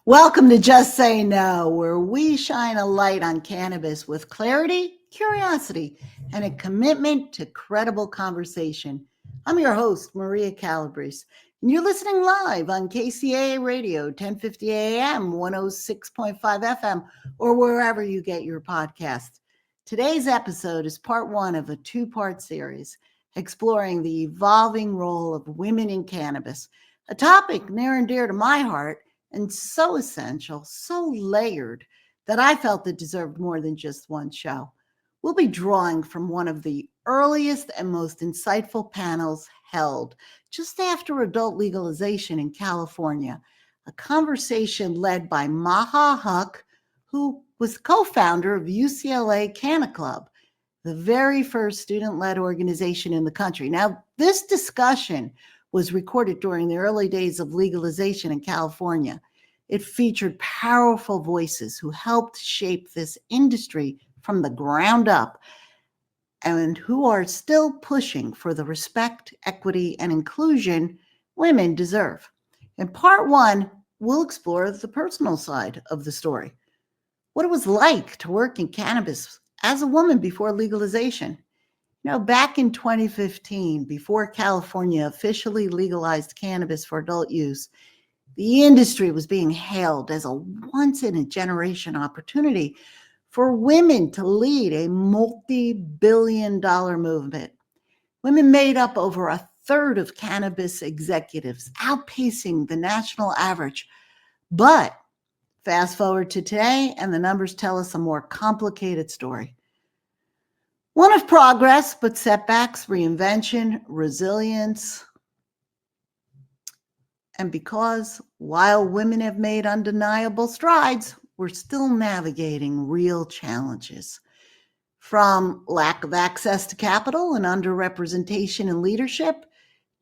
Welcome to Just Say No, where we shine a light on cannabis with clarity, curiosity, and a commitment to credible conversation. I'm your host, Maria Calabrese, and you're listening live on KCAA Radio, 1050 AM, 106.5 FM, or wherever you get your podcasts. Today's episode is part one of a two-part series exploring the evolving role of women in cannabis, a topic near and dear to my heart and so essential, so layered, that I felt it deserved more than just one show. We'll be drawing from one of the earliest and most insightful panels held just after adult legalization in California, a conversation led by Maha Huq, who was co-founder of UCLA Canna Club, the very first student-led organization in the country. Now, this discussion was recorded during the early days of legalization in California. It featured powerful voices who helped shape this industry from the ground up and who are still pushing for the respect, equity, and inclusion women deserve. In part one, we'll explore the personal side of the story, what it was like to work in cannabis as a woman before legalization. Back in 2015, before California officially legalized cannabis for adult use, the industry was being hailed as a once-in-a-generation opportunity for women to lead a multi-billion-dollar movement. Women made up over a third of cannabis executives, outpacing the national average. But fast forward to today, and the numbers tell us a more complicated story. One of progress, but setbacks, reinvention, resilience. And because while women have made undeniable strides, we're still navigating real challenges. From lack of access to capital and underrepresentation in leadership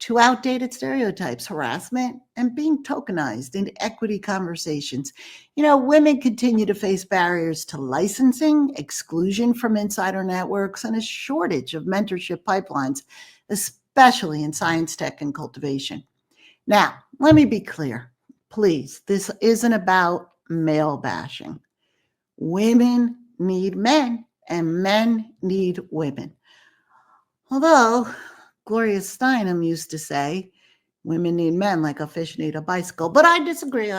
to outdated stereotypes, harassment, and being tokenized in equity conversations. Women continue to face barriers to licensing, exclusion from insider networks, and a shortage of mentorship pipelines, especially in science, tech, and cultivation. Now, let me be clear. Please, this isn't about male bashing. Women need men, and men need women. Although Gloria Steinem used to say, women need men like a fish need a bicycle. But I disagree.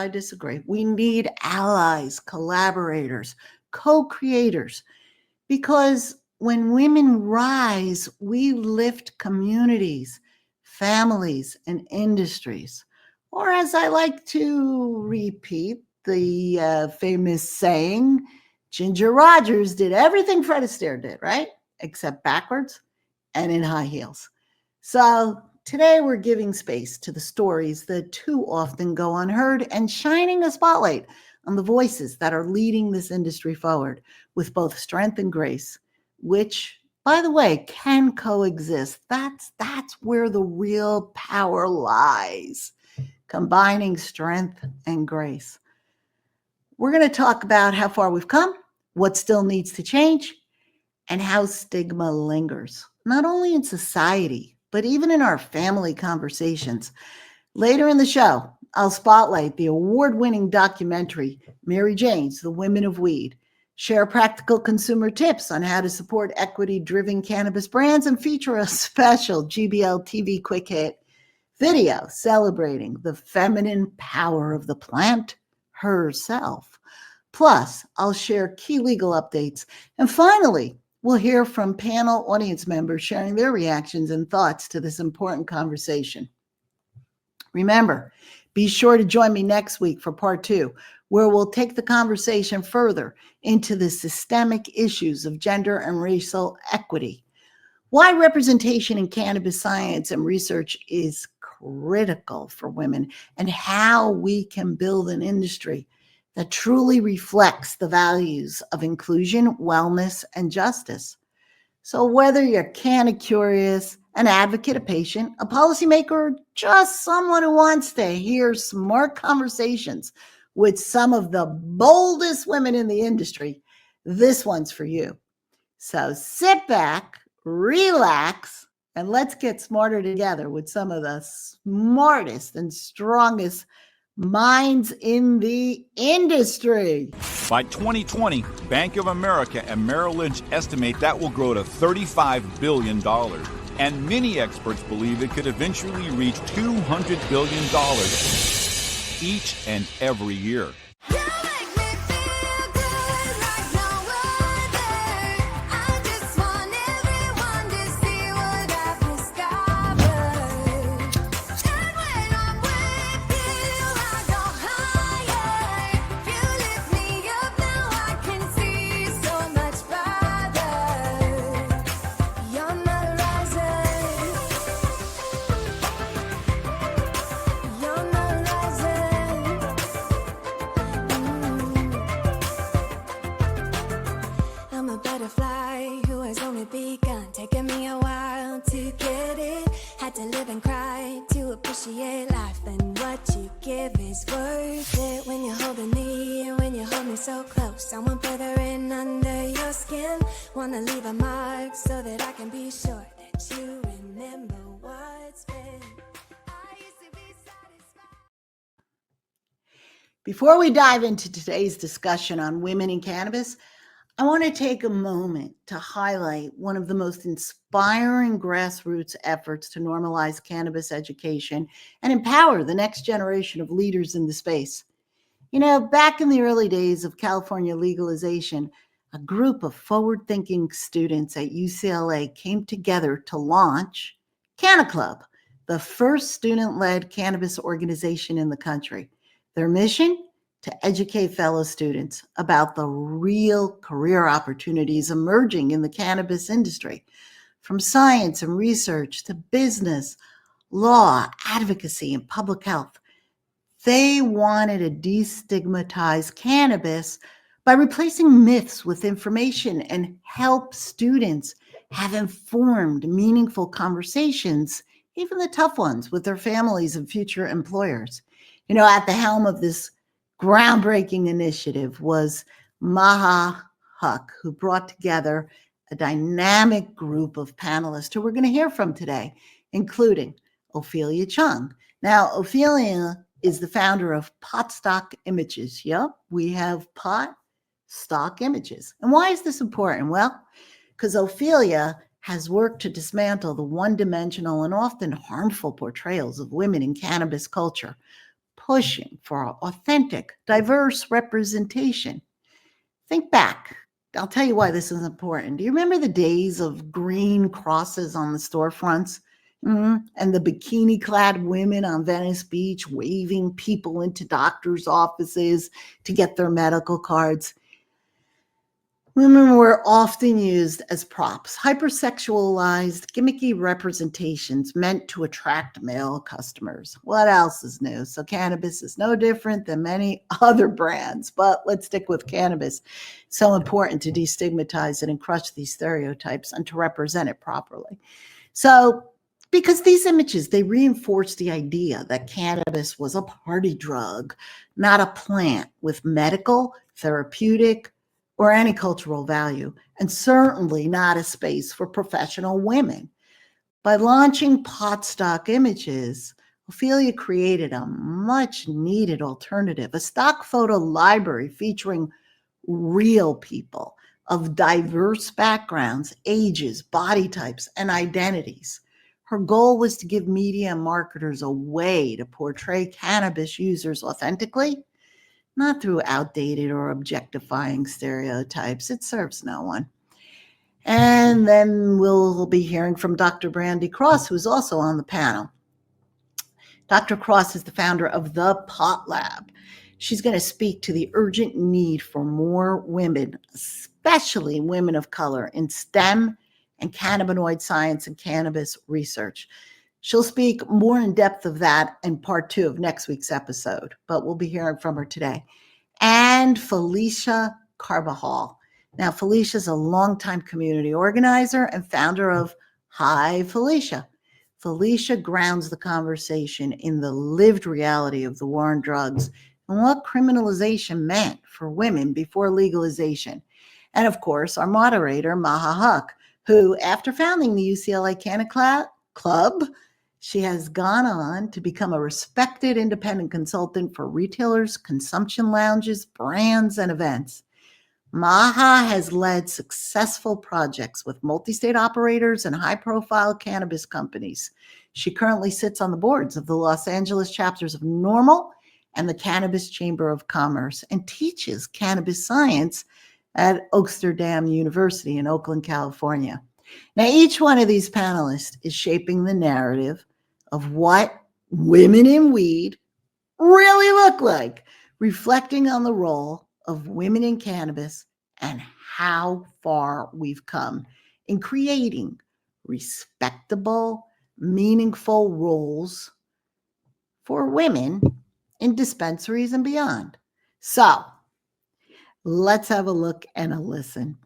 We need allies, collaborators, co-creators. Because when women rise, we lift communities, families, and industries. Or as I like to repeat, the famous saying, Ginger Rogers did everything Fred Astaire did, right? Except backwards and in high heels. So today we're giving space to the stories that too often go unheard and shining a spotlight on the voices that are leading this industry forward with both strength and grace, which, by the way, can coexist. That's where the real power lies, combining strength and grace. We're going to talk about how far we've come, what still needs to change, and how stigma lingers, not only in society, but even in our family conversations. Later in the show, I'll spotlight the award-winning documentary, Mary Jane's The Women of Weed, share practical consumer tips on how to support equity-driven cannabis brands, and feature a special GBL TV quick hit video celebrating the feminine power of the plant herself. Plus, I'll share key legal updates. And finally, we'll hear from panel audience members sharing their reactions and thoughts to this important conversation. Remember, be sure to join me next week for part two, where we'll take the conversation further into the systemic issues of gender and racial equity, why representation in cannabis science and research is critical for women, and how we can build an industry that truly reflects the values of inclusion, wellness, and justice. So whether you're canna curious, an advocate, a patient, a policymaker, or just someone who wants to hear smart conversations with some of the boldest women in the industry, this one's for you. So sit back, relax, and let's get smarter together with some of the smartest and strongest Minds in the industry. By 2020, Bank of America and Merrill Lynch estimate that will grow to $35 billion. And many experts believe it could eventually reach $200 billion each and every year. Before we dive into today's discussion on women in cannabis, I want to take a moment to highlight one of the most inspiring grassroots efforts to normalize cannabis education and empower the next generation of leaders in the space. Back in the early days of California legalization, a group of forward-thinking students at UCLA came together to launch Canna Club, the first student-led cannabis organization in the country. Their mission? To educate fellow students about the real career opportunities emerging in the cannabis industry, from science and research to business, law, advocacy, and public health. They wanted to destigmatize cannabis by replacing myths with information and help students have informed, meaningful conversations, even the tough ones, with their families and future employers. At the helm of this groundbreaking initiative was Maha Huck, who brought together a dynamic group of panelists who we're going to hear from today, including Ophelia Chung. Now, Ophelia is the founder of Pot Stock Images. Yep, we have pot stock images. And why is this important? Well, because Ophelia has worked to dismantle the one-dimensional and often harmful portrayals of women in cannabis culture, pushing for authentic, diverse representation. Think back. I'll tell you why this is important. Do you remember the days of green crosses on the storefronts? And the bikini-clad women on Venice Beach waving people into doctors' offices to get their medical cards? Women were often used as props, hypersexualized, gimmicky representations meant to attract male customers. What else is new? So cannabis is no different than many other brands, but let's stick with cannabis. So important to destigmatize it and crush these stereotypes and to represent it properly. So because these images, they reinforce the idea that cannabis was a party drug, not a plant with medical, therapeutic, or any cultural value, and certainly not a space for professional women. By launching Pot Stock Images, Ophelia created a much-needed alternative, a stock photo library featuring real people of diverse backgrounds, ages, body types, and identities. Her goal was to give media and marketers a way to portray cannabis users authentically, not through outdated or objectifying stereotypes. It serves no one. And then we'll be hearing from Dr. Brandy Cross, who's also on the panel. Dr. Cross is the founder of the Pot Lab. She's going to speak to the urgent need for more women, especially women of color, in STEM and cannabinoid science and cannabis research. She'll speak more in depth of that in part 2 of next week's episode, but we'll be hearing from her today. And Felicia Carbajal. Now, Felicia is a longtime community organizer and founder of Hi Felicia. Felicia grounds the conversation in the lived reality of the war on drugs and what criminalization meant for women before legalization. And of course, our moderator, Maha Huck, who, after founding the UCLA Canna Club, She has gone on to become a respected independent consultant for retailers, consumption lounges, brands, and events. Maha has led successful projects with multi-state operators and high-profile cannabis companies. She currently sits on the boards of the Los Angeles chapters of NORML and the Cannabis Chamber of Commerce and teaches cannabis science at Oaksterdam University in Oakland, California. Now, each one of these panelists is shaping the narrative of what women in weed really look like, reflecting on the role of women in cannabis and how far we've come in creating respectable, meaningful roles for women in dispensaries and beyond. So let's have a look and a listen.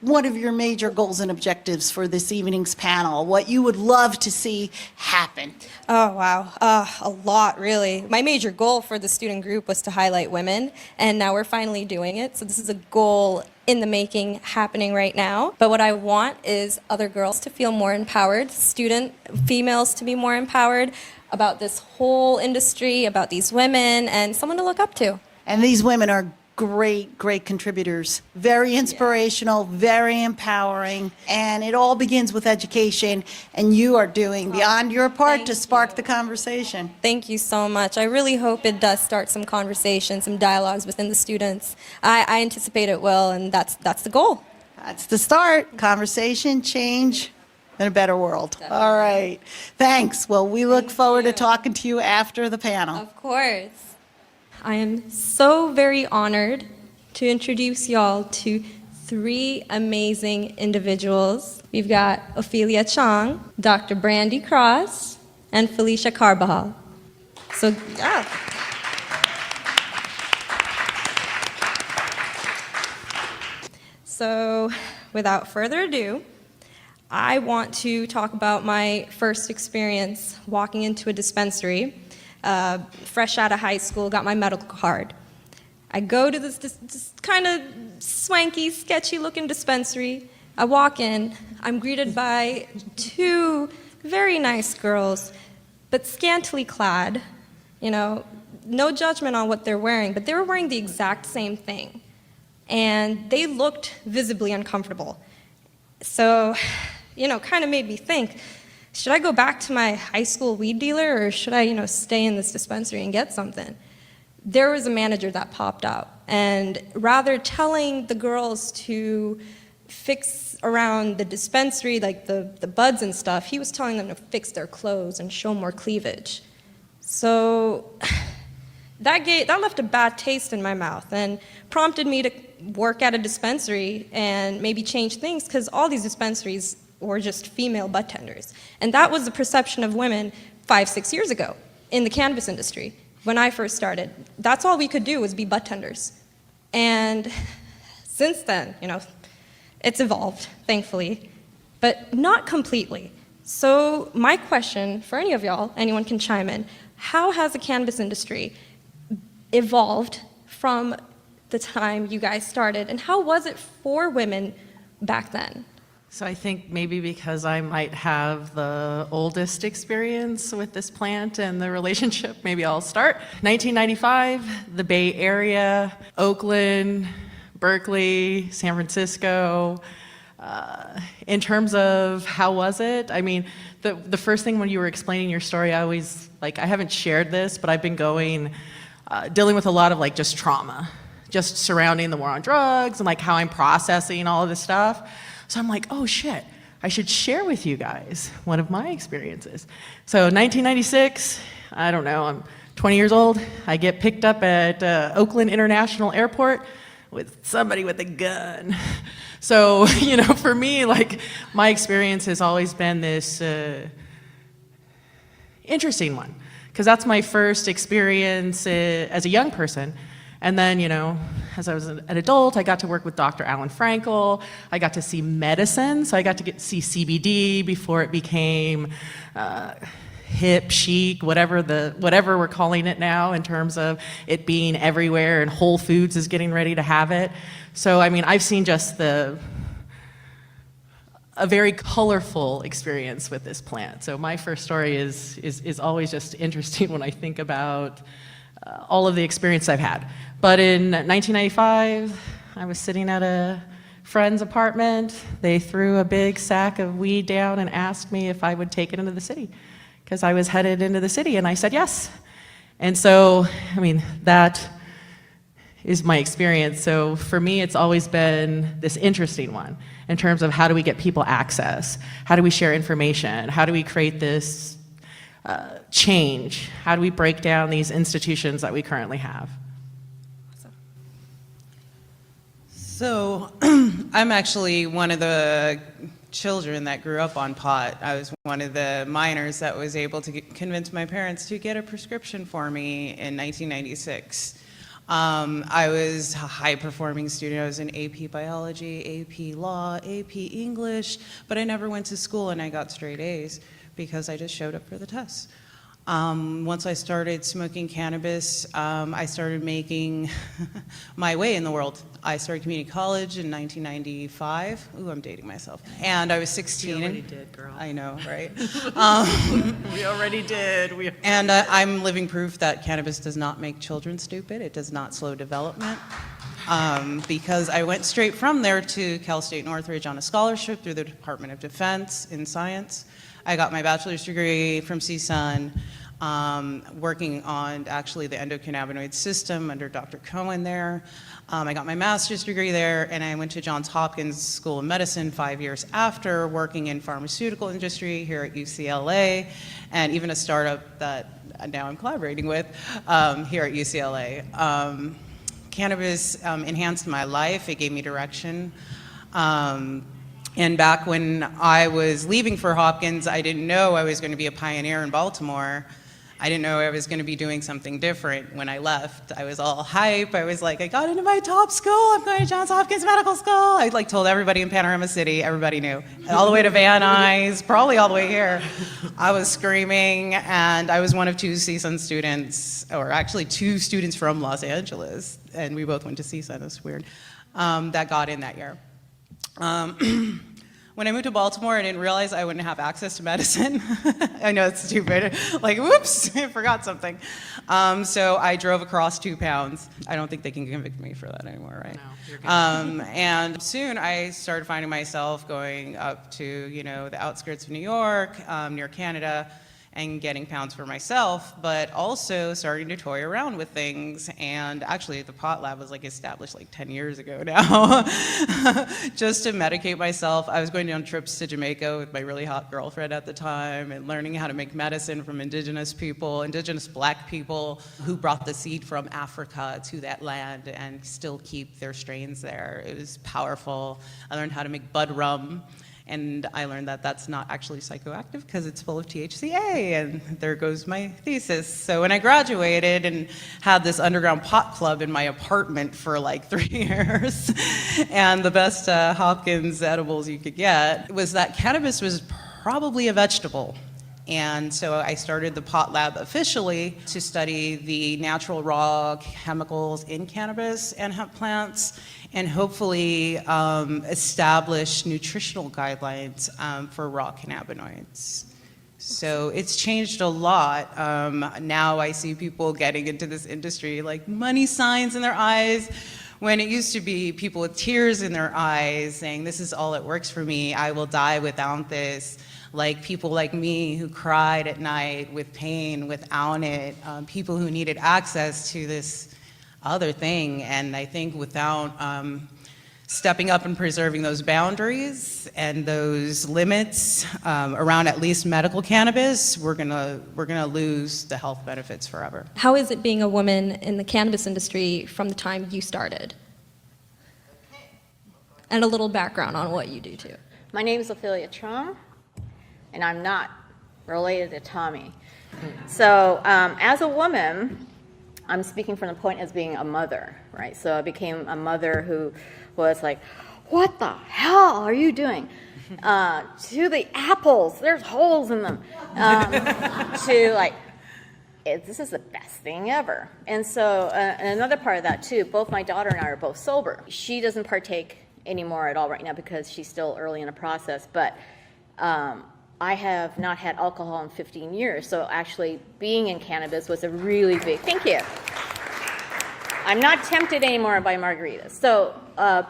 What are your major goals and objectives for this evening's panel? What you would love to see happen? Oh, wow. A lot, really. My major goal for the student group was to highlight women, and now we're finally doing it. So this is a goal in the making happening right now. But what I want is other girls to feel more empowered, females to be more empowered about this whole industry, about these women, and someone to look up to. And these women are great contributors, very inspirational, very empowering, and it all begins with education, and you are doing beyond your part to spark the conversation. Thank you so much. I really hope it does start some conversations, some dialogues within the students. I anticipate it will, and that's the goal. That's the start. Conversation, change, and a better world. Definitely. All right. Thanks. Well, we look forward to talking to you after the panel. Of course. I am so very honored to introduce y'all to three amazing individuals. We've got Ophelia Chong, Dr. Brandy Cross, and Felicia Carbajal. So, yeah. So, without further ado, I want to talk about my first experience walking into a dispensary. Fresh out of high school, got my medical card. I go to this kind of swanky, sketchy-looking dispensary. I walk in. I'm greeted by two very nice girls, but scantily clad. You know, no judgment on what they're wearing, but they were wearing the exact same thing. And they looked visibly uncomfortable. So, you know, kind of made me think, should I go back to my high school weed dealer, or should I, stay in this dispensary and get something? There was a manager that popped up, and rather telling the girls to fix around the dispensary, like the buds and stuff, he was telling them to fix their clothes and show more cleavage. So that left a bad taste in my mouth and prompted me to work at a dispensary and maybe change things, because all these dispensaries were just female bud tenders. And that was the perception of women 5-6 years ago in the cannabis industry. When I first started, that's all we could do was be bud tenders. And since then, it's evolved, thankfully, but not completely. So my question for any of y'all, anyone can chime in, how has the cannabis industry evolved from the time you guys started, and how was it for women back then? So I think maybe because I might have the oldest experience with this plant and the relationship, maybe I'll start. 1995, the Bay Area, Oakland, Berkeley, San Francisco. In terms of how was it, I mean, the first thing when you were explaining your story, I haven't shared this, but I've been dealing with a lot of just trauma, just surrounding the war on drugs and how I'm processing all of this stuff. So I'm like, oh shit, I should share with you guys one of my experiences. So 1996, I don't know, I'm 20 years old. I get picked up at Oakland International Airport with somebody with a gun. So, for me, my experience has always been this interesting one, because that's my first experience as a young person. And then, as I was an adult, I got to work with Dr. Alan Frankel. I got to see medicine, so I got to see CBD before it became hip, chic, whatever we're calling it now in terms of it being everywhere, and Whole Foods is getting ready to have it. So, I mean, I've seen just a very colorful experience with this plant. So my first story is always just interesting when I think about all of the experience I've had. But in 1995, I was sitting at a friend's apartment. They threw a big sack of weed down and asked me if I would take it into the city, because I was headed into the city, and I said yes. And so, I mean, that is my experience. So for me, it's always been this interesting one in terms of how do we get people access? How do we share information? How do we create this change? How do we break down these institutions that we currently have? So I'm actually one of the children that grew up on pot. I was one of the minors that was able to convince my parents to get a prescription for me in 1996. I was a high-performing student. I was in AP Biology, AP Law, AP English, but I never went to school, and I got straight A's because I just showed up for the tests. Once I started smoking cannabis, I started making my way in the world. I started community college in 1995. Ooh, I'm dating myself. And I was 16. We already did, girl. I know, right? We already did. And I'm living proof that cannabis does not make children stupid. It does not slow development. Because I went straight from there to Cal State Northridge on a scholarship through the Department of Defense in science. I got my bachelor's degree from CSUN, working on actually the endocannabinoid system under Dr. Cohen there. I got my master's degree there, and I went to Johns Hopkins School of Medicine 5 years after, working in pharmaceutical industry here at UCLA, and even a startup that now I'm collaborating with here at UCLA. Cannabis enhanced my life. It gave me direction. And back when I was leaving for Hopkins, I didn't know I was going to be a pioneer in Baltimore. I didn't know I was going to be doing something different when I left. I was all hype. I was like, I got into my top school. I'm going to Johns Hopkins Medical School. I told everybody in Panorama City. Everybody knew. All the way to Van Nuys, probably all the way here. I was screaming, and I was one of 2 CSUN students, or actually 2 students from Los Angeles, and we both went to CSUN. It's weird. That got in that year. When I moved to Baltimore, I didn't realize I wouldn't have access to medicine. I know it's stupid. Like, whoops, I forgot something. So I drove across 2 pounds. I don't think they can convict me for that anymore, right? No, you're good. And soon I started finding myself going up to, the outskirts of New York, near Canada, and getting pounds for myself, but also starting to toy around with things. And actually, the pot lab was established 10 years ago now, just to medicate myself. I was going on trips to Jamaica with my really hot girlfriend at the time, and learning how to make medicine from indigenous people, indigenous Black people who brought the seed from Africa to that land and still keep their strains there. It was powerful. I learned how to make bud rum. And I learned that that's not actually psychoactive because it's full of THCA, and there goes my thesis. So when I graduated and had this underground pot club in my apartment for 3 years, and the best Hopkins edibles you could get, was that cannabis was probably a vegetable. And so I started the pot lab officially to study the natural raw chemicals in cannabis and hemp plants, and hopefully establish nutritional guidelines for raw cannabinoids. So it's changed a lot. Now I see people getting into this industry money signs in their eyes, when it used to be people with tears in their eyes saying, this is all that works for me, I will die without this. People like me who cried at night with pain without it, people who needed access to this other thing. And I think without stepping up and preserving those boundaries and those limits around at least medical cannabis, we're gonna lose the health benefits forever. How is it being a woman in the cannabis industry from the time you started? And a little background on what you do too. My name is Ophelia Trum, and I'm not related to Tommy. So as a woman, I'm speaking from the point as being a mother, right? So I became a mother who was like, what the hell are you doing? To the apples, there's holes in them. To this is the best thing ever. And so and another part of that too, both my daughter and I are both sober. She doesn't partake anymore at all right now because she's still early in the process. But I have not had alcohol in 15 years. So actually being in cannabis was a really big, thank you. I'm not tempted anymore by margaritas. So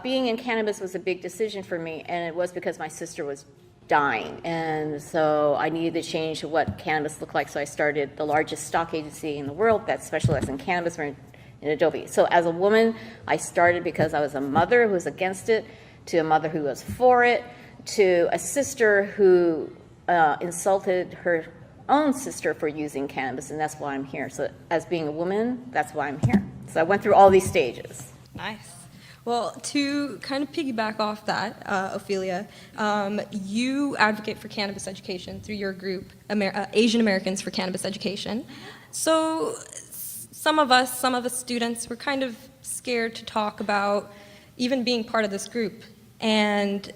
being in cannabis was a big decision for me, and it was because my sister was dying. And so I needed to change what cannabis looked like. So I started the largest stock agency in the world that specialized in cannabis in Adobe. So as a woman, I started because I was a mother who was against it, to a mother who was for it, to a sister who insulted her own sister for using cannabis, and that's why I'm here. So as being a woman, that's why I'm here. So I went through all these stages. Nice. Well, to kind of piggyback off that, Ophelia, you advocate for cannabis education through your group, Asian Americans for Cannabis Education. So some of us students, were kind of scared to talk about even being part of this group. And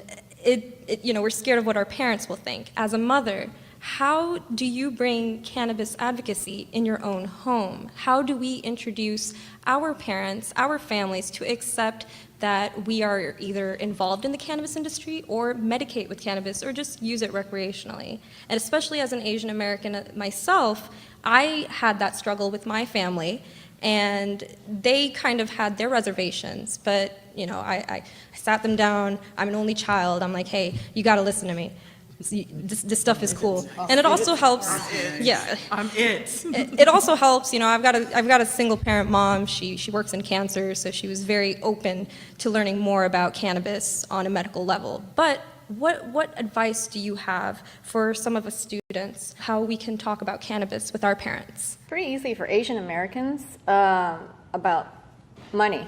we're scared of what our parents will think. As a mother, how do you bring cannabis advocacy in your own home? How do we introduce our parents, our families, to accept that we are either involved in the cannabis industry or medicate with cannabis or just use it recreationally? And especially as an Asian American myself, I had that struggle with my family, and they kind of had their reservations, but I sat them down. I'm an only child. I'm like, hey, you got to listen to me. This stuff is cool, and it also helps. Yeah, I'm it. It also helps. I've got a single parent mom. She works in cancer, so she was very open to learning more about cannabis on a medical level. But what advice do you have for some of us students, how we can talk about cannabis with our parents? Pretty easy for Asian Americans about money.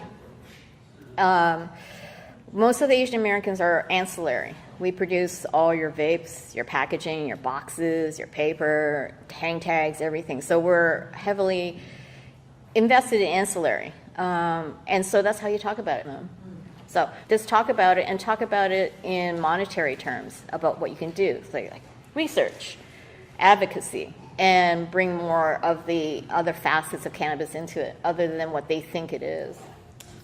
Most of the Asian Americans are ancillary. We produce all your vapes, your packaging, your boxes, your paper, hang tags, everything. So we're heavily invested in ancillary. And so that's how you talk about it. So just talk about it, and talk about it in monetary terms about what you can do. So like research, advocacy, and bring more of the other facets of cannabis into it other than what they think it is.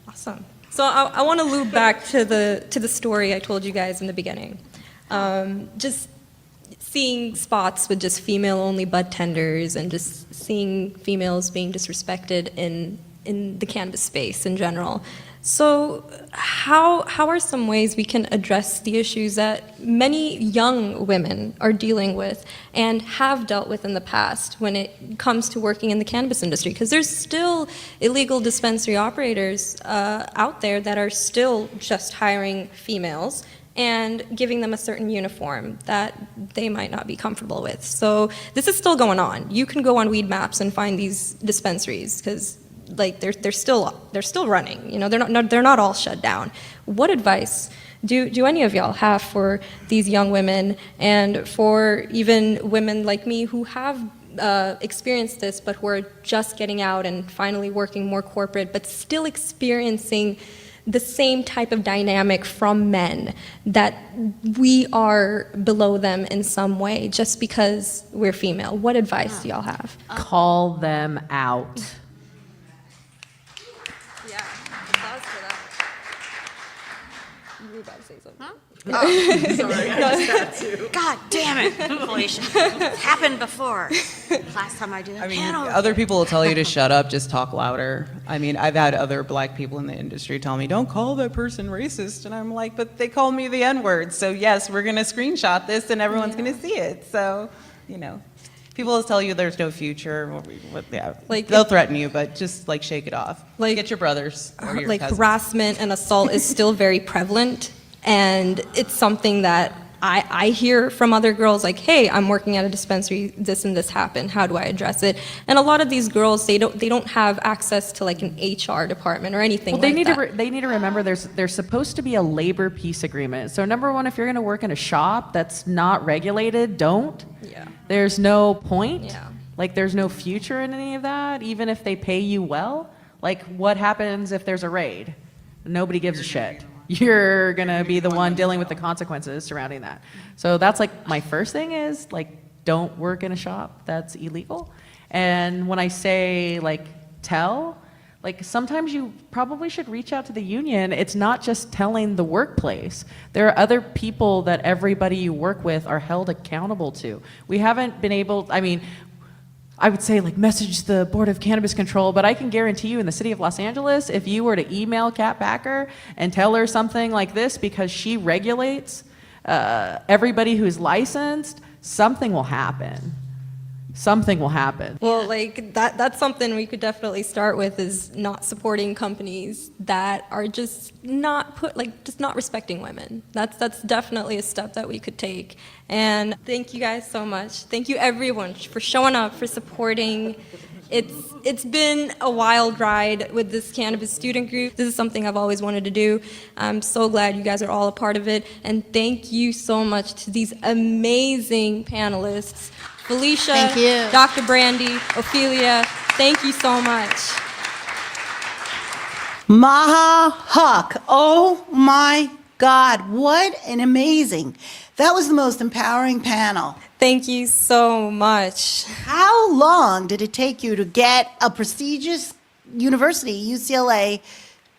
Awesome. So I want to loop back to the story I told you guys in the beginning. Just seeing spots with just female-only bud tenders, and just seeing females being disrespected in the cannabis space in general. So how are some ways we can address the issues that many young women are dealing with and have dealt with in the past when it comes to working in the cannabis industry? Because there's still illegal dispensary operators out there that are still just hiring females and giving them a certain uniform that they might not be comfortable with. So this is still going on. You can go on Weed Maps and find these dispensaries, because they're still running. They're not all shut down. What advice do any of y'all have for these young women, and for even women like me who have experienced this but who are just getting out and finally working more corporate but still experiencing the same type of dynamic from men, that we are below them in some way just because we're female? What advice do y'all have? Call them out. Yeah, applause for that. You were about to say something. God damn it, Felicia. It's happened before. Last time I did a panel. Other people will tell you to shut up, just talk louder. I've had other black people in the industry tell me, don't call that person racist. And I'm like, but they call me the N-word. So yes, we're going to screenshot this and everyone's going to see it. So, people will tell you there's no future. They'll threaten you, but just shake it off. Get your brothers or your cousins. Harassment and assault is still very prevalent, and it's something that I hear from other girls, like, hey, I'm working at a dispensary, this and this happened, how do I address it? And a lot of these girls, they don't have access to an HR department or anything They like need that. they need to remember there's supposed to be a labor peace agreement. So number one, if you're going to work in a shop that's not regulated, don't. Yeah. There's no point. Yeah. There's no future in any of that, even if they pay you well. What happens if there's a raid? Nobody gives a shit. You're going to be the one dealing with the consequences surrounding that. So that's my first thing is don't work in a shop that's illegal. And when I say tell, Like, sometimes you probably should reach out to the union. It's not just telling the workplace. There are other people that everybody you work with are held accountable to. We haven't been able, I mean, I would say, like, message the Board of Cannabis Control, but I can guarantee you in the city of Los Angeles, if you were to email Kat Backer and tell her something like this because she regulates everybody who's licensed, something will happen. Something will happen. Well, like that's something we could definitely start with, is not supporting companies that are just not just not respecting women. That's definitely a step that we could take. And thank you guys so much. Thank you everyone for showing up, for supporting. It's been a wild ride with this cannabis student group. This is something I've always wanted to do. I'm so glad you guys are all a part of it. And thank you so much to these amazing panelists. Felicia, Thank you. Dr. Brandy, Ophelia, thank you so much. Maha Huck. Oh my God, what an amazing. That was the most empowering panel. Thank you so much. How long did it take you to get a prestigious university, UCLA,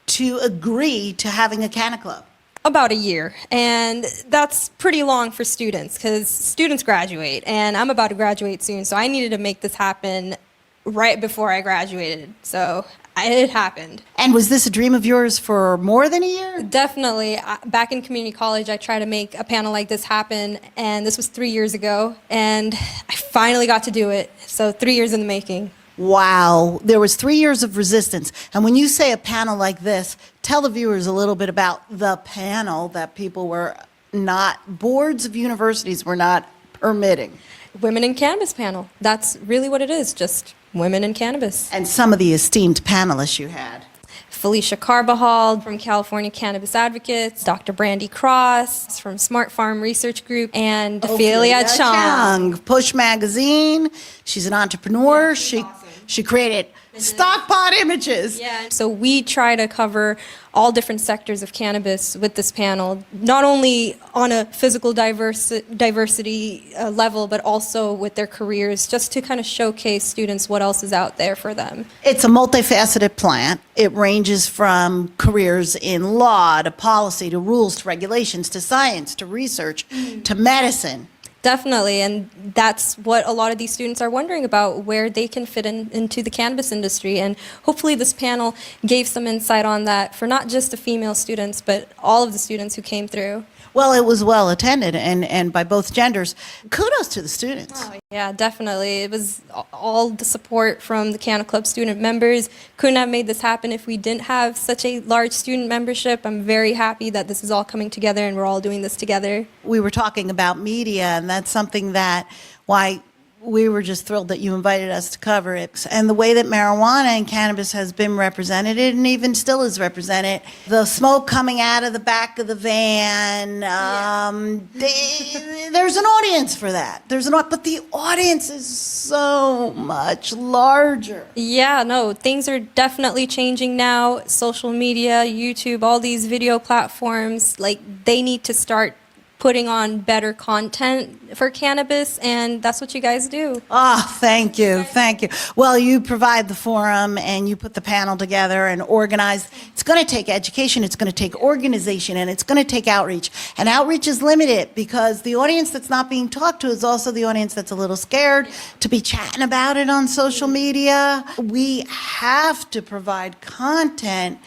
to agree to having a Canna Club? About a year, and that's pretty long for students because students graduate, and I'm about to graduate soon, so I needed to make this happen right before I graduated, so it happened. And was this a dream of yours for more than a year? Definitely. Back in community college, I tried to make a panel like this happen, and this was 3 years ago, and I finally got to do it, so 3 years in the making. Wow, there was 3 years of resistance. And when you say a panel like this, tell the viewers a little bit about the panel that people were not, boards of universities were not permitting. Women in Cannabis panel. That's really what it is, just women in cannabis. And some of the esteemed panelists you had. Felicia Carbajal from California Cannabis Advocates, Dr. Brandy Cross from Smart Farm Research Group, and Ophelia Chung. Push Magazine. She's an entrepreneur. She created Stockpot Images. Yeah. So we try to cover all different sectors of cannabis with this panel, not only on a physical diversity level, but also with their careers, just to kind of showcase students what else is out there for them. It's a multifaceted plant. It ranges from careers in law to policy to rules to regulations to science to research to medicine. Definitely, and that's what a lot of these students are wondering about, where they can fit into the cannabis industry. And hopefully this panel gave some insight on that for not just the female students, but all of the students who came through. Well, it was well attended and by both genders. Kudos to the students. Oh, yeah, definitely. It was all the support from the Canna Club student members. Couldn't have made this happen if we didn't have such a large student membership. I'm very happy that this is all coming together and we're all doing this together. We were talking about media, and that's something that why we were just thrilled that you invited us to cover it. And the way that marijuana and cannabis has been represented, and even still is represented, the smoke coming out of the back of the van, there's an audience for that. But the audience is so much larger. Yeah, no, things are definitely changing now. Social media, YouTube, all these video platforms, like, they need to start putting on better content for cannabis, and that's what you guys do. Oh, thank you. Thank you. Well, you provide the forum and you put the panel together and organize. It's going to take education, it's going to take organization, and it's going to take outreach. And outreach is limited because the audience that's not being talked to is also the audience that's a little scared to be chatting about it on social media. We have to provide content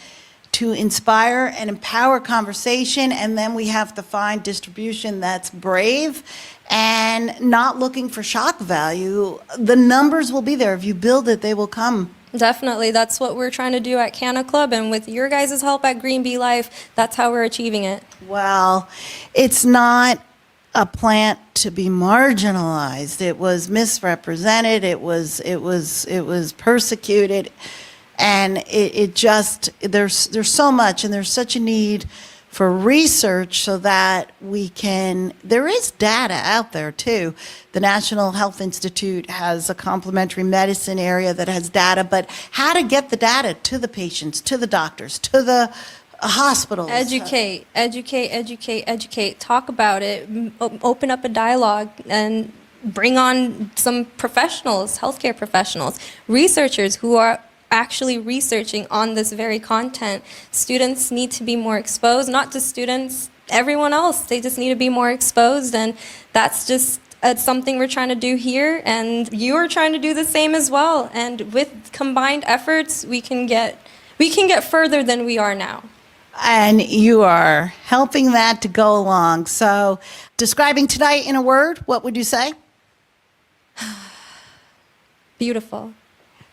to inspire and empower conversation, and then we have to find distribution that's brave and not looking for shock value. The numbers will be there. If you build it, they will come. Definitely, that's what we're trying to do at Canna Club, and with your guys' help at Green Bee Life, that's how we're achieving it. Well, it's not a plant to be marginalized. It was misrepresented. It was persecuted. And it just, there's so much, and there's such a need for research so that we can, there is data out there too. The National Health Institute has a complementary medicine area that has data, but how to get the data to the patients, to the doctors, to the hospitals. Educate, educate, educate, educate. Talk about it. Open up a dialogue and bring on some professionals, healthcare professionals, researchers who are actually researching on this very content. Students need to be more exposed, not just students, everyone else. They just need to be more exposed, and that's just something we're trying to do here, and you are trying to do the same as well. And with combined efforts, we can get further than we are now. And you are helping that to go along. So, describing tonight in a word, what would you say? Beautiful.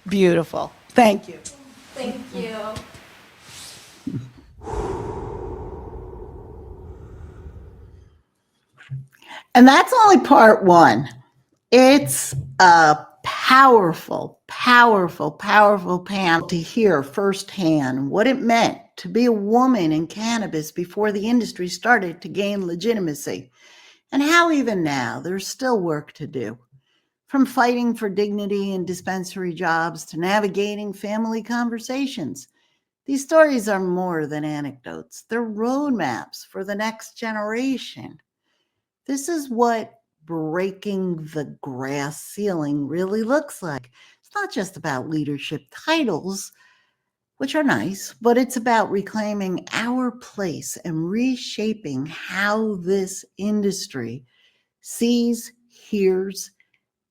Beautiful. Thank you. Thank you. And that's only part one. It's a powerful, powerful, powerful panel to hear firsthand what it meant to be a woman in cannabis before the industry started to gain legitimacy, and how even now there's still work to do. From fighting for dignity in dispensary jobs to navigating family conversations, these stories are more than anecdotes. They're roadmaps for the next generation. This is what breaking the glass ceiling really looks like. It's not just about leadership titles, which are nice, but it's about reclaiming our place and reshaping how this industry sees, hears,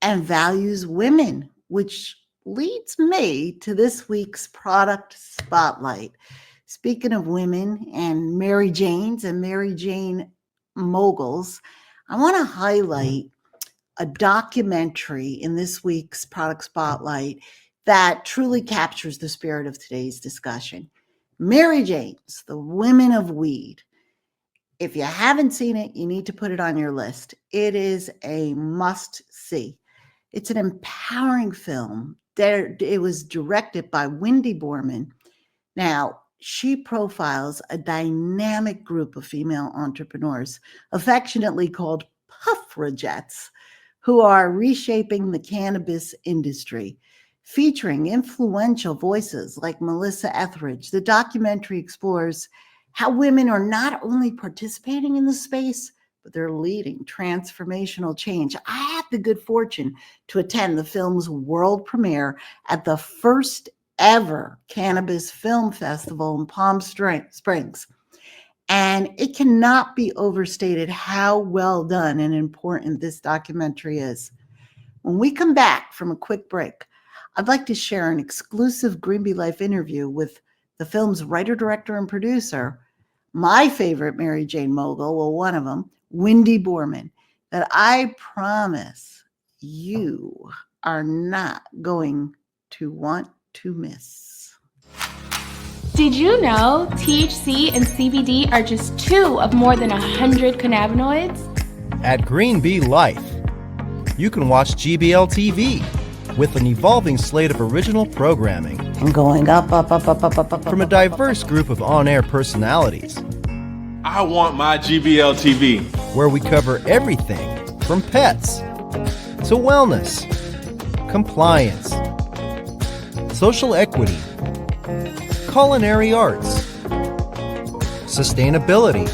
and values women, which leads me to this week's product spotlight. Speaking of women and Mary Janes and Mary Jane moguls, I want to highlight a documentary in this week's product spotlight that truly captures the spirit of today's discussion. Mary Janes, The Women of Weed. If you haven't seen it, you need to put it on your list. It is a must see. It's an empowering film. It was directed by Wendy Borman. Now, she profiles a dynamic group of female entrepreneurs, affectionately called Puffragettes, who are reshaping the cannabis industry. Featuring influential voices like Melissa Etheridge, the documentary explores how women are not only participating in the space, but they're leading transformational change. I had the good fortune to attend the film's world premiere at the first ever Cannabis Film Festival in Palm Springs. And it cannot be overstated how well done and important this documentary is. When we come back from a quick break, I'd like to share an exclusive Green Bee Life interview with the film's writer, director, and producer, my favorite Mary Jane mogul, well, one of them, Wendy Borman, that I promise you are not going to want to miss. Did you know THC and CBD are just two of more than 100 cannabinoids? At Green Bee Life, you can watch GBL TV with an evolving slate of original programming. I'm going up. From a diverse group of on-air personalities. I want my GBL TV. Where we cover everything from pets to wellness, compliance, social equity, culinary arts, sustainability,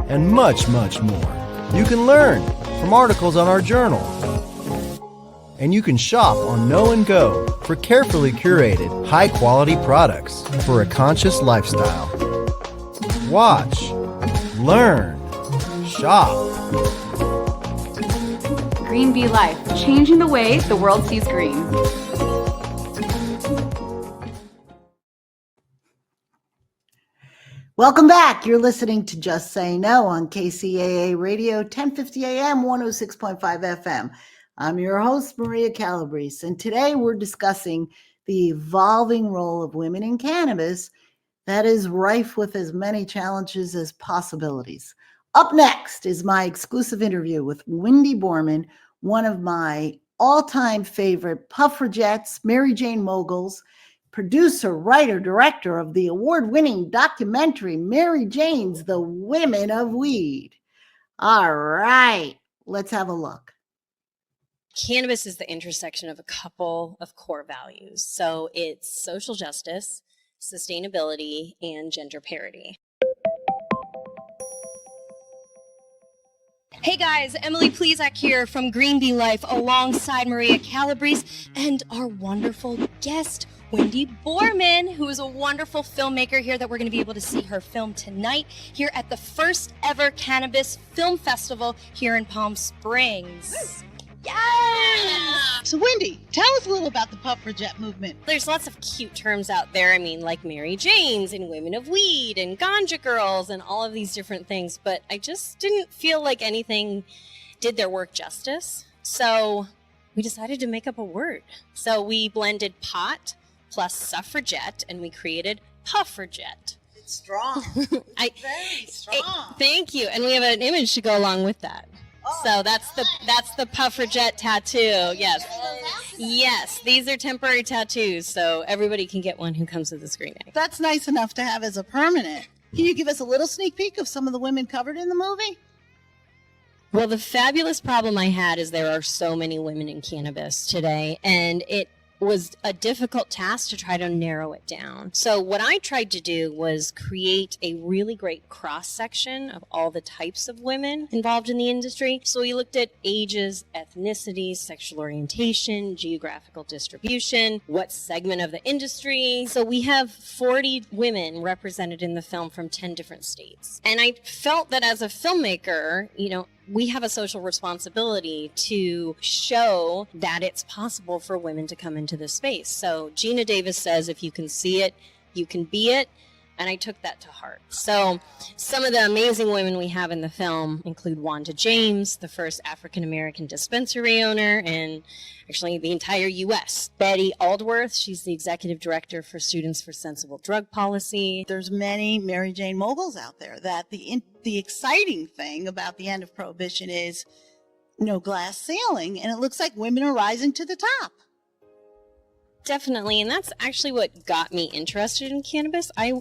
and much, much more. You can learn from articles on our journal. And you can shop on Know & Go for carefully curated, high-quality products for a conscious lifestyle. Watch, learn, shop. Green Bee Life, changing the way the world sees green. Welcome back. You're listening to Just Say No on KCAA Radio, 1050 AM, 106.5 FM. I'm your host, Maria Calabrese, and today we're discussing the evolving role of women in cannabis that is rife with as many challenges as possibilities. Up next is my exclusive interview with Wendy Borman, one of my all-time favorite Puffragettes, Mary Jane moguls, producer, writer, director of the award-winning documentary Mary Jane's The Women of Weed. All right, let's have a look. Cannabis is the intersection of a couple of core values. So it's social justice, sustainability, and gender parity. Hey guys, Emily Plezak here from Green Bee Life alongside Maria Calabrese and our wonderful guest, Wendy Borman, who is a wonderful filmmaker here that we're going to be able to see her film tonight here at the first ever Cannabis Film Festival here in Palm Springs. Yes! So Wendy, tell us a little about the Puffrajette movement. There's lots of cute terms out there. I mean, like Mary Janes and Women of Weed and Ganja Girls and all of these different things. But I just didn't feel like anything did their work justice. So we decided to make up a word. So we blended pot plus suffragette and we created Puffrajette. It's strong. Very strong. Thank you. And we have an image to go along with that. So that's the Puffrajette tattoo. Yes. Yes, these are temporary tattoos, so everybody can get one who comes to the screening. That's nice enough to have as a permanent. Can you give us a little sneak peek of some of the women covered in the movie? Well, the fabulous problem I had is there are so many women in cannabis today, and it was a difficult task to try to narrow it down. So what I tried to do was create a really great cross-section of all the types of women involved in the industry. So we looked at ages, ethnicities, sexual orientation, geographical distribution, what segment of the industry. So we have 40 women represented in the film from 10 different states. And I felt that as a filmmaker, we have a social responsibility to show that it's possible for women to come into this space. So Gina Davis says, if you can see it, you can be it. And I took that to heart. So some of the amazing women we have in the film include Wanda James, the first African-American dispensary owner in actually the entire U.S. Betty Aldworth, she's the executive director for Students for Sensible Drug Policy. There's many Mary Jane moguls out there that the exciting thing about the end of Prohibition is no glass ceiling, and it looks like women are rising to the top. Definitely, and that's actually what got me interested in cannabis. I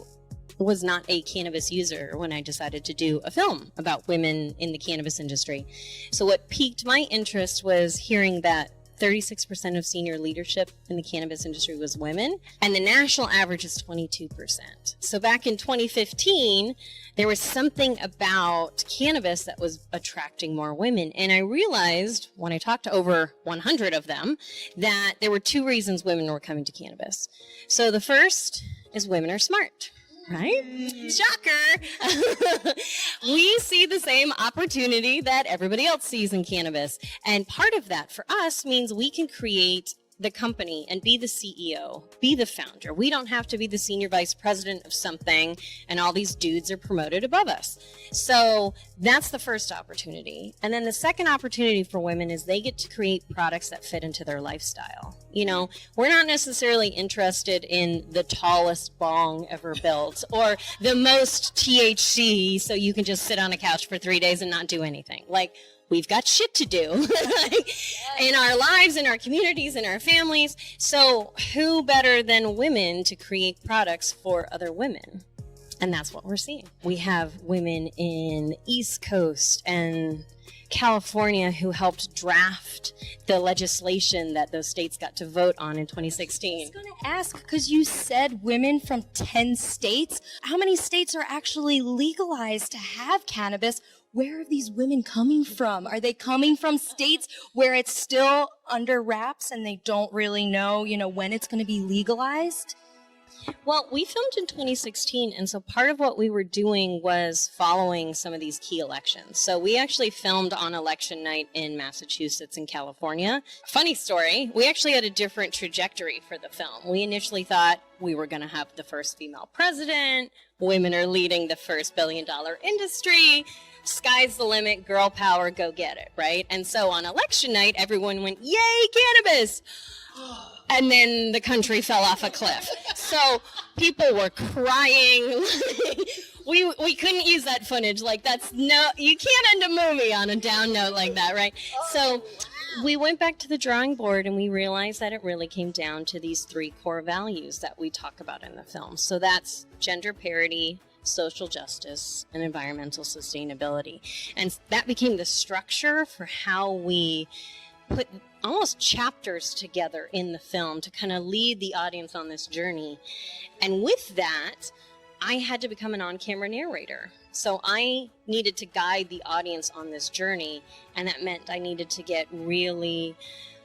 was not a cannabis user when I decided to do a film about women in the cannabis industry. So what piqued my interest was hearing that 36% of senior leadership in the cannabis industry was women, and the national average is 22%. So back in 2015, there was something about cannabis that was attracting more women. And I realized when I talked to over 100 of them that there were two reasons women were coming to cannabis. So the first is women are smart. Right? Shocker! We see the same opportunity that everybody else sees in cannabis. And part of that for us means we can create the company and be the CEO, be the founder. We don't have to be the senior vice president of something and all these dudes are promoted above us. So that's the first opportunity. And then the second opportunity for women is they get to create products that fit into their lifestyle. We're not necessarily interested in the tallest bong ever built or the most THC so you can just sit on a couch for 3 days and not do anything. We've got shit to do in our lives, in our communities, in our families. So who better than women to create products for other women? And that's what we're seeing. We have women in East Coast and California who helped draft the legislation that those states got to vote on in 2016. I was going to ask, because you said women from 10 states. How many states are actually legalized to have cannabis? Where are these women coming from? Are they coming from states where it's still under wraps and they don't really know, when it's going to be legalized? Well, we filmed in 2016, and so part of what we were doing was following some of these key elections. So we actually filmed on election night in Massachusetts and California. Funny story, we actually had a different trajectory for the film. We initially thought we were going to have the first female president, women are leading the first billion-dollar industry, sky's the limit, girl power, go get it, right? And so on election night, everyone went, yay, cannabis! And then the country fell off a cliff. So people were crying. We couldn't use that footage. You can't end a movie on a down note like that, right? So we went back to the drawing board and we realized that it really came down to these three core values that we talk about in the film. So that's gender parity, social justice, and environmental sustainability. And that became the structure for how we put almost chapters together in the film to kind of lead the audience on this journey. And with that, I had to become an on-camera narrator. So I needed to guide the audience on this journey, and that meant I needed to get really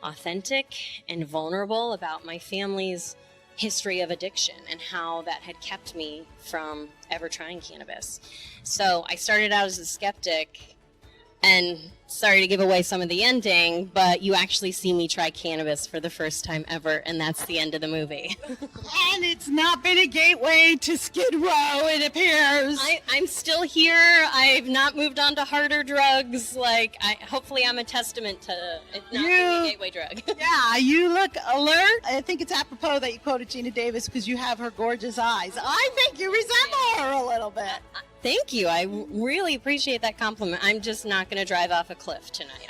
authentic and vulnerable about my family's history of addiction and how that had kept me from ever trying cannabis. So I started out as a skeptic, and sorry to give away some of the ending, but you actually see me try cannabis for the first time ever, and that's the end of the movie. And it's not been a gateway to Skid Row, it appears. I'm still here. I've not moved on to harder drugs. Hopefully I'm a testament to it not being a gateway drug. Yeah, you look alert. I think it's apropos that you quoted Gina Davis because you have her gorgeous eyes. I think you resemble her a little bit. Thank you. I really appreciate that compliment. I'm just not going to drive off a cliff tonight.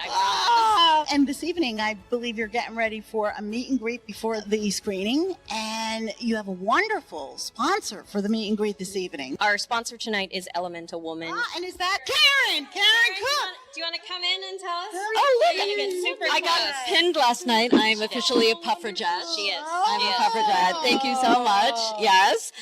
And this evening, I believe you're getting ready for a meet and greet before the screening, and you have a wonderful sponsor for the meet and greet this evening. Our sponsor tonight is Elemental Woman. And is that Karen Cook? Do you want to come in and tell us? Oh, look! You're gonna get super I got close. pinned last night. I'm officially a Puffrajette. She is. I'm a Puffrajette. Thank you so much. Yes.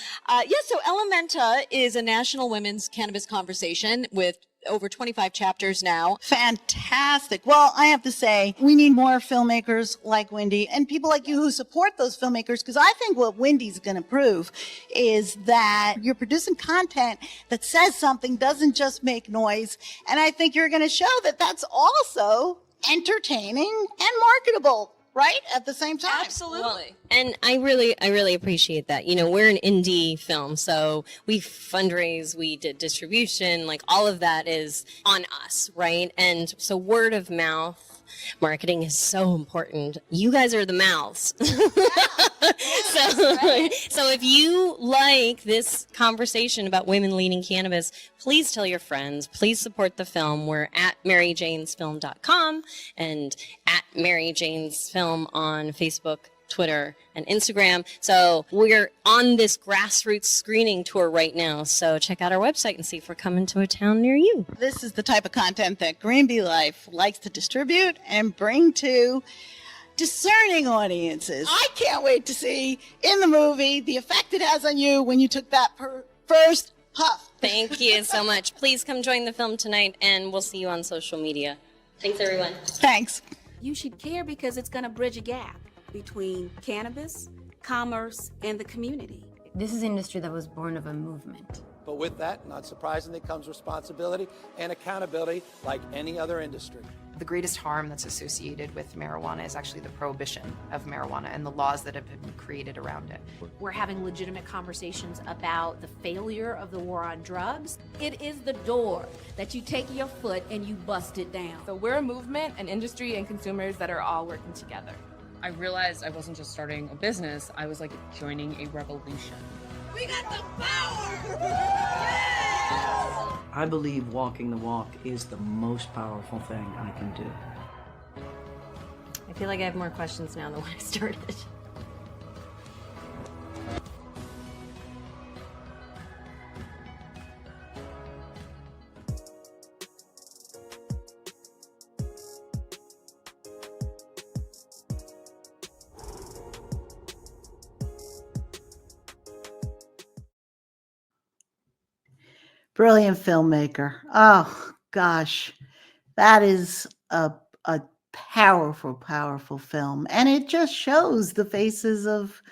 So Elementa is a national women's cannabis conversation with over 25 chapters now. Fantastic. Well, I have to say, we need more filmmakers like Wendy and people like you who support those filmmakers, because I think what Wendy's going to prove is that you're producing content that says something, doesn't just make noise. And I think you're going to show that that's also entertaining and marketable, right? At the same time. Absolutely. And I really appreciate that. We're an indie film, so we fundraise, we did distribution, all of that is on us, right? And so word of mouth marketing is so important. You guys are the mouths. So if you like this conversation about women leading cannabis, please tell your friends. Please support the film. We're at maryjanesfilm.com and at maryjanesfilm on Facebook, Twitter, and Instagram. So we're on this grassroots screening tour right now. So check out our website and see if we're coming to a town near you. This is the type of content that Green Bee Life likes to distribute and bring to discerning audiences. I can't wait to see in the movie the effect it has on you when you took that first puff. Thank you so much. Please come join the film tonight, and we'll see you on social media. Thanks, everyone. Thanks. You should care because it's going to bridge a gap between cannabis, commerce, and the community. This is an industry that was born of a movement. But with that, not surprisingly, comes responsibility and accountability like any other industry. The greatest harm that's associated with marijuana is actually the prohibition of marijuana and the laws that have been created around it. We're having legitimate conversations about the failure of the war on drugs. It is the door that you take your foot and you bust it down. So we're a movement, an industry, and consumers that are all working together. I realized I wasn't just starting a business, I was joining a revolution. We got the power! I believe walking the walk is the most powerful thing I can do. I feel like I have more questions now than when I started. Brilliant filmmaker. Oh, gosh. That is a powerful, powerful film. And it just shows the faces of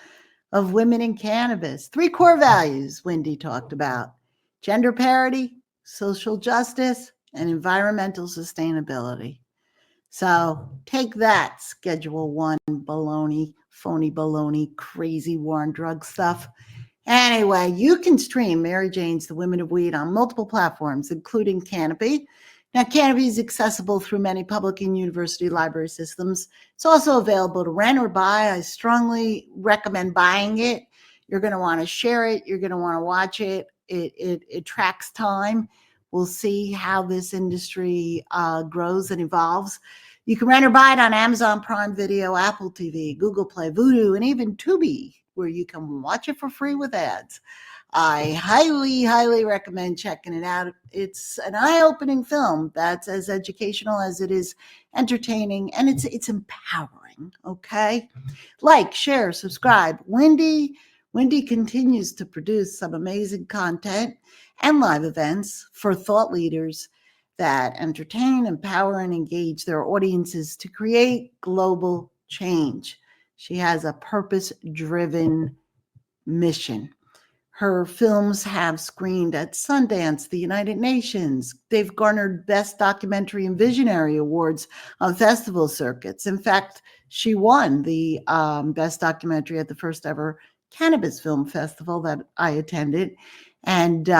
women in cannabis. 3 core values Wendy talked about: gender parity, social justice, and environmental sustainability. So take that, Schedule 1 baloney, phony baloney, crazy war on drug stuff. Anyway, you can stream Mary Jane's The Women of Weed on multiple platforms, including Canopy. Now, Canopy is accessible through many public and university library systems. It's also available to rent or buy. I strongly recommend buying it. You're going to want to share it. You're going to want to watch it. It tracks time. We'll see how this industry grows and evolves. You can rent or buy it on Amazon Prime Video, Apple TV, Google Play, Vudu, and even Tubi, where you can watch it for free with ads. I highly, highly recommend checking it out. It's an eye-opening film that's as educational as it is entertaining, and it's empowering, okay? Like, share, subscribe. Wendy Wendy continues to produce some amazing content and live events for thought leaders that entertain, empower, and engage their audiences to create global change. She has a purpose-driven mission. Her films have screened at Sundance, the United Nations. They've garnered Best Documentary and Visionary Awards on festival circuits. In fact, she won the Best Documentary at the first ever Cannabis Film Festival that I attended. And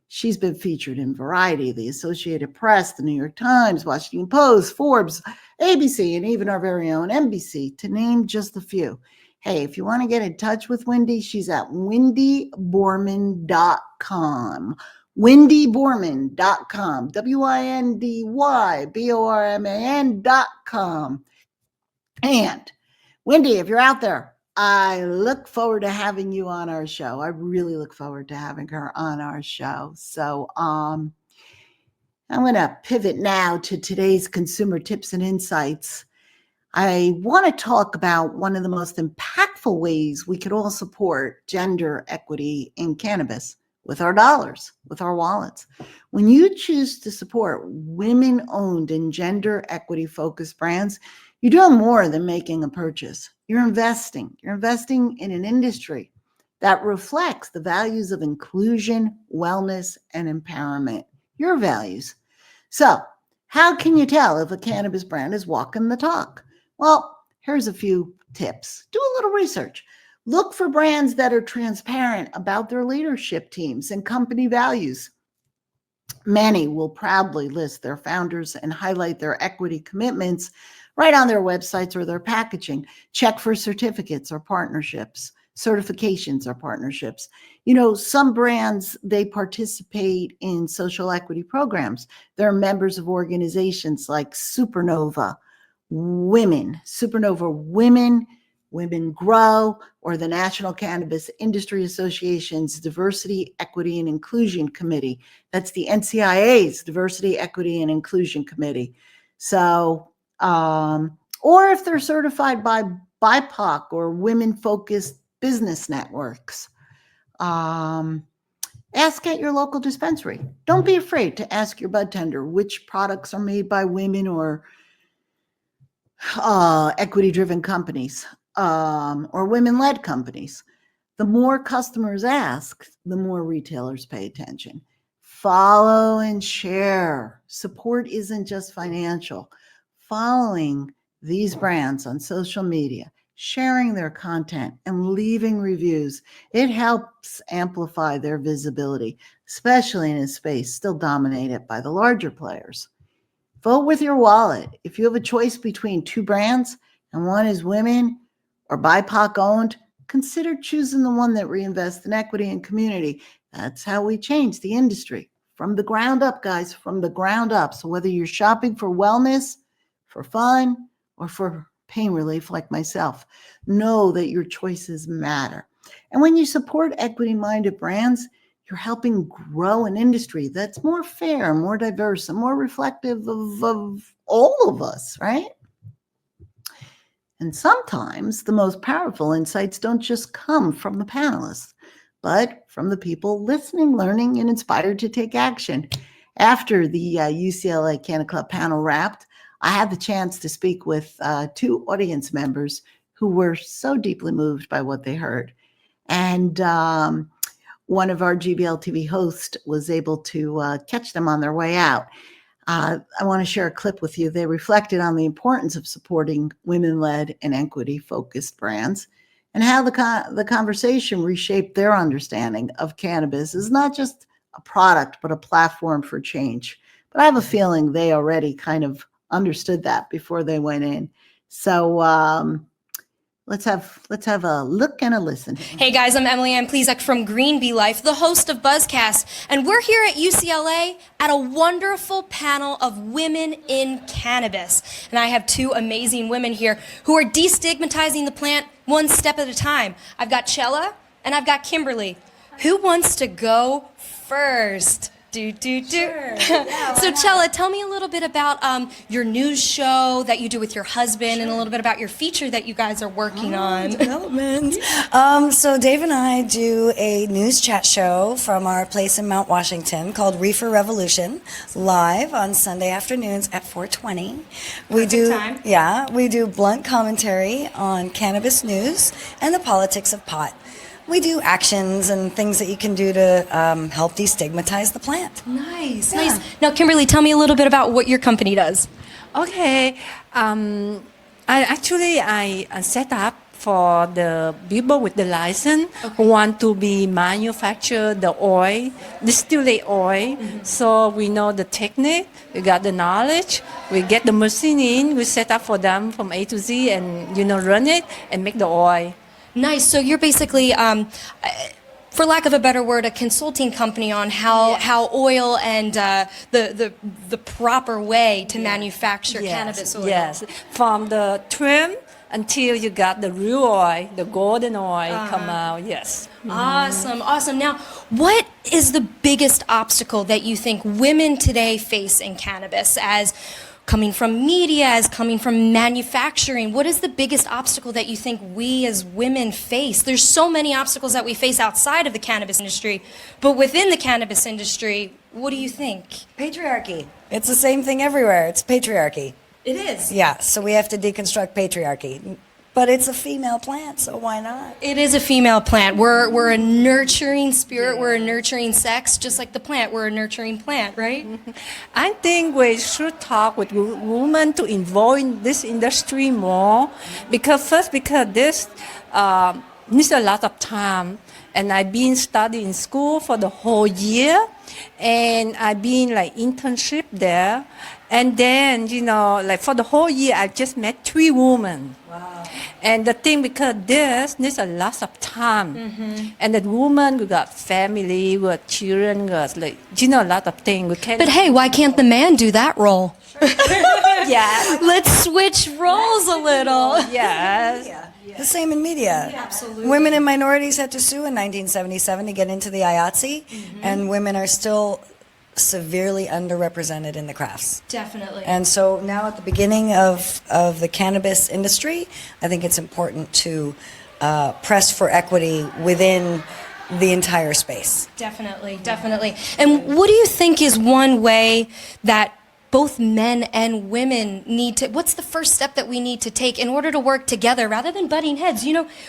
she's been featured in Variety, the Associated Press, the New York Times, Washington Post, Forbes, ABC, and even our very own NBC, to name just a few. Hey, if you want to get in touch with Wendy, she's at wendyborman.com. wendyborman.com. WINDYBORMAN.com. And Wendy, if you're out there, I look forward to having you on our show. I really look forward to having her on our show. So I'm going to pivot now to today's consumer tips and insights. I want to talk about one of the most impactful ways we could all support gender equity in cannabis with our dollars, with our wallets. When you choose to support women-owned and gender equity-focused brands, you're doing more than making a purchase. You're investing. You're investing in an industry that reflects the values of inclusion, wellness, and empowerment. Your values. So, how can you tell if a cannabis brand is walking the talk? Well, here's a few tips. Do a little research. Look for brands that are transparent about their leadership teams and company values. Many will proudly list their founders and highlight their equity commitments right on their websites or their packaging. Check for certificates or partnerships, certifications or partnerships. You know, some brands, they participate in social equity programs. They're members of organizations like Supernova Women, Women Grow, or the National Cannabis Industry Association's Diversity, Equity, and Inclusion Committee. That's the NCIA's Diversity, Equity, and Inclusion Committee. So, or if they're certified by BIPOC or women-focused business networks. Ask at your local dispensary. Don't be afraid to ask your bud tender which products are made by women or equity-driven companies or women-led companies. The more customers ask, the more retailers pay attention. Follow and share. Support isn't just financial. Following these brands on social media, sharing their content, and leaving reviews, it helps amplify their visibility, especially in a space still dominated by the larger players. Vote with your wallet. If you have a choice between two brands and one is women or BIPOC owned, consider choosing the one that reinvests in equity and community. That's how we change the industry from the ground up, guys, from the ground up. So whether you're shopping for wellness, for fun, or for pain relief like myself, know that your choices matter. And when you support equity-minded brands, you're helping grow an industry that's more fair, more diverse, and more reflective of all of us, right? And sometimes the most powerful insights don't just come from the panelists, but from the people listening, learning, and inspired to take action. After the UCLA Canna Club panel wrapped, I had the chance to speak with two audience members who were so deeply moved by what they heard. And one of our GBL TV hosts was able to catch them on their way out. I want to share a clip with you. They reflected on the importance of supporting women-led and equity-focused brands and how the conversation reshaped their understanding of cannabis as not just a product, but a platform for change. But I have a feeling they already kind of understood that before they went in. So let's have a look and a listen. Hey guys, I'm Emily Ann Plezak from Green Bee Life, the host of Buzzcast, and we're here at UCLA at a wonderful panel of women in cannabis. And I have two amazing women here who are destigmatizing the plant one step at a time. I've got Chella and I've got Kimberly. Who wants to go first? So Chella, tell me a little bit about your news show that you do with your husband and a little bit about your feature that you guys are working on. Development. So Dave and I do a news chat show from our place in Mount Washington called Reefer Revolution, live on Sunday afternoons at 4:20. We do blunt commentary on cannabis news and the politics of pot. We do actions and things that you can do to help destigmatize the plant. Nice. Now, Kimberly, tell me a little bit about what your company does. Okay. I set up for the people with the license who want to be manufacture the oil, distillate oil. So we know the technique, we got the knowledge, we get the machine in, we set up for them from A to Z and, run it and make the oil. Nice. So you're basically, for lack of a better word, a consulting company on how oil and the proper way to manufacture cannabis oil. Yes, from the trim until you got the real oil, the golden oil come out. Yes. Awesome. Now, what is the biggest obstacle that you think women today face in cannabis as coming from media, as coming from manufacturing? What is the biggest obstacle that you think we as women face? There's so many obstacles that we face outside of the cannabis industry, but within the cannabis industry, what do you think? Patriarchy. It's the same thing everywhere. It's patriarchy. It is. Yeah, so we have to deconstruct patriarchy. But it's a female plant, so why not? It is a female plant. We're a nurturing spirit. We're a nurturing sex, just like the plant. We're a nurturing plant, right? I think we should talk with women to involve in this industry more, because this needs a lot of time. And I've been studying in school for the whole year, and I've been internship there. And then, for the whole year, I just met 3 women. Wow. And the thing, because this needs a lot of time. And the woman, we got family, we got children, we got, a lot of things. But hey, why can't the man do that role? Yeah. Let's switch roles a little. Yes. The same in media. Yeah, absolutely. Women and minorities had to sue in 1977 to get into the IATSE, and women are still severely underrepresented in the crafts. Definitely. And so now at the beginning of the cannabis industry, I think it's important to press for equity within the entire space. Definitely. And what do you think is one way that both men and women what's the first step that we need to take in order to work together rather than butting heads?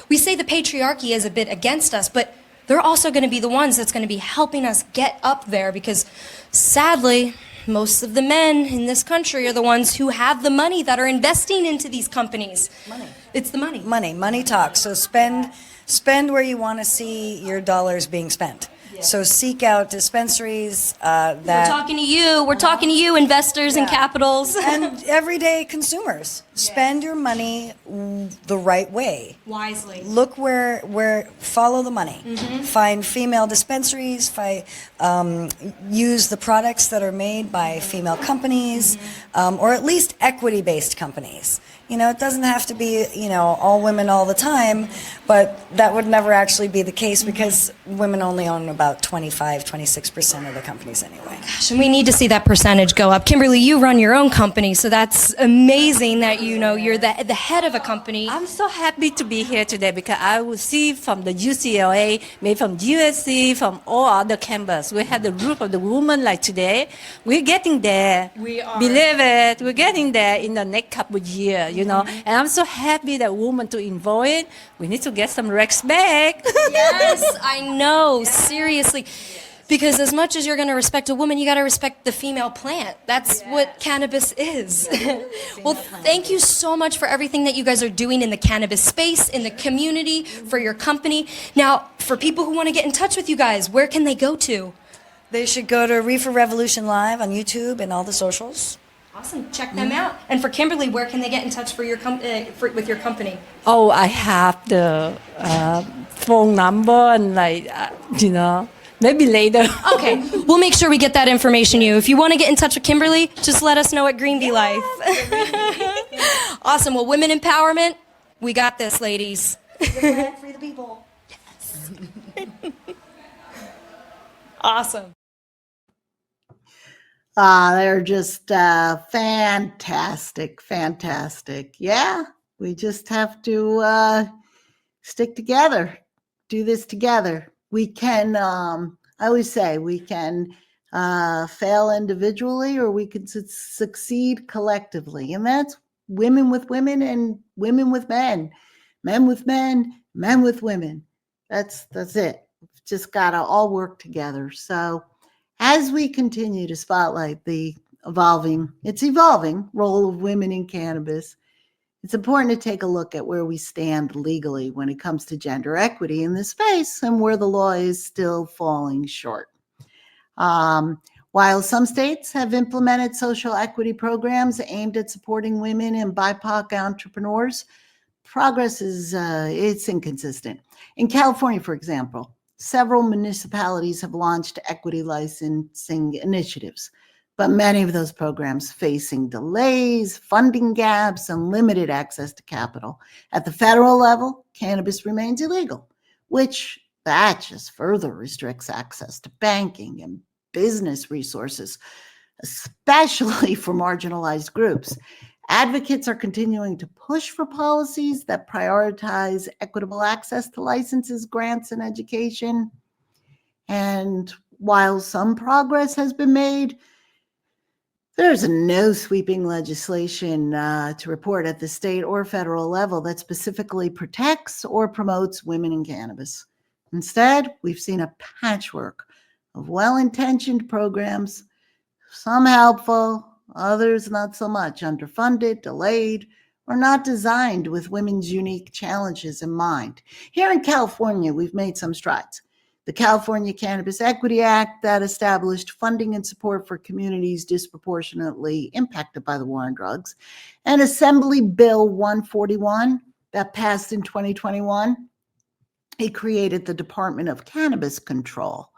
We say the patriarchy is a bit against us, but they're also going to be the ones that's going to be helping us get up there, because sadly, most of the men in this country are the ones who have the money that are investing into these companies. It's the money. Money talks. So spend where you want to see your dollars being spent. So seek out dispensaries that... We're talking to you, investors and capitals. And everyday consumers. Spend your money the right way. Wisely. Look where follow the money. Find female dispensaries, use the products that are made by female companies, or at least equity-based companies. It doesn't have to be, all women all the time, but that would never actually be the case because women only own about 26% of the companies anyway. Gosh, and we need to see that percentage go up. Kimberly, you run your own company, so that's amazing that you're the head of a company. I'm so happy to be here today because I will see from the UCLA, maybe from USC, from all other campus. We have the group of the women like today. We're getting there. We are. Believe it, we're getting there in the next couple of years. And I'm so happy that women to involve it. We need to get some Rex back. Yes, I know, seriously. Because as much as you're going to respect a woman, you got to respect the female plant. That's what cannabis is. Well, thank you so much for everything that you guys are doing in the cannabis space, in the community, for your company. Now, for people who want to get in touch with you guys, where can they go to? They should go to Reefer Revolution Live on YouTube and all the socials. Awesome. Check them out. And for Kimberly, where can they get in touch with your company? Oh, I have the phone number and maybe later. Okay, we'll make sure we get that information to you. If you want to get in touch with Kimberly, just let us know at Greenbee Life. Awesome. Well, women empowerment, we got this, ladies. Free the people. Awesome. They're just fantastic, fantastic. Yeah, we just have to stick together, do this together. We can, I always say, we can fail individually or we can succeed collectively. And that's women with women and women with men, men with men, men with women. That's it. We've just got to all work together. So as we continue to spotlight the evolving role of women in cannabis, it's important to take a look at where we stand legally when it comes to gender equity in this space and where the law is still falling short. While some states have implemented social equity programs aimed at supporting women and BIPOC entrepreneurs, progress is it's inconsistent. In California, for example, several municipalities have launched equity licensing initiatives, but many of those programs facing delays, funding gaps, and limited access to capital. At the federal level, cannabis remains illegal, which that just further restricts access to banking and business resources, especially for marginalized groups. Advocates are continuing to push for policies that prioritize equitable access to licenses, grants, and education. And while some progress has been made, there's no sweeping legislation to report at the state or federal level that specifically protects or promotes women in cannabis. Instead, we've seen a patchwork of well-intentioned programs, some helpful, others not so much, underfunded, delayed, or not designed with women's unique challenges in mind. Here in California, we've made some strides. The California Cannabis Equity Act that established funding and support for communities disproportionately impacted by the war on drugs, and Assembly Bill 141 that passed in 2021. It created the Department of Cannabis Control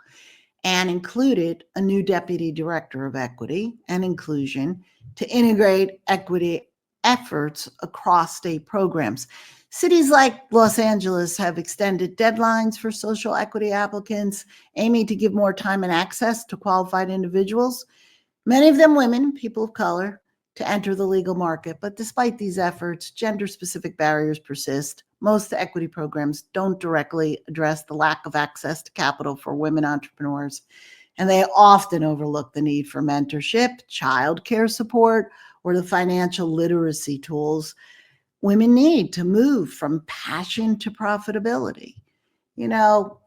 and included a new deputy director of equity and inclusion to integrate equity efforts across state programs. Cities like Los Angeles have extended deadlines for social equity applicants, aiming to give more time and access to qualified individuals, many of them women, people of color, to enter the legal market. But despite these efforts, gender-specific barriers persist. Most equity programs don't directly address the lack of access to capital for women entrepreneurs, and they often overlook the need for mentorship, childcare support, or the financial literacy tools women need to move from passion to profitability. You know,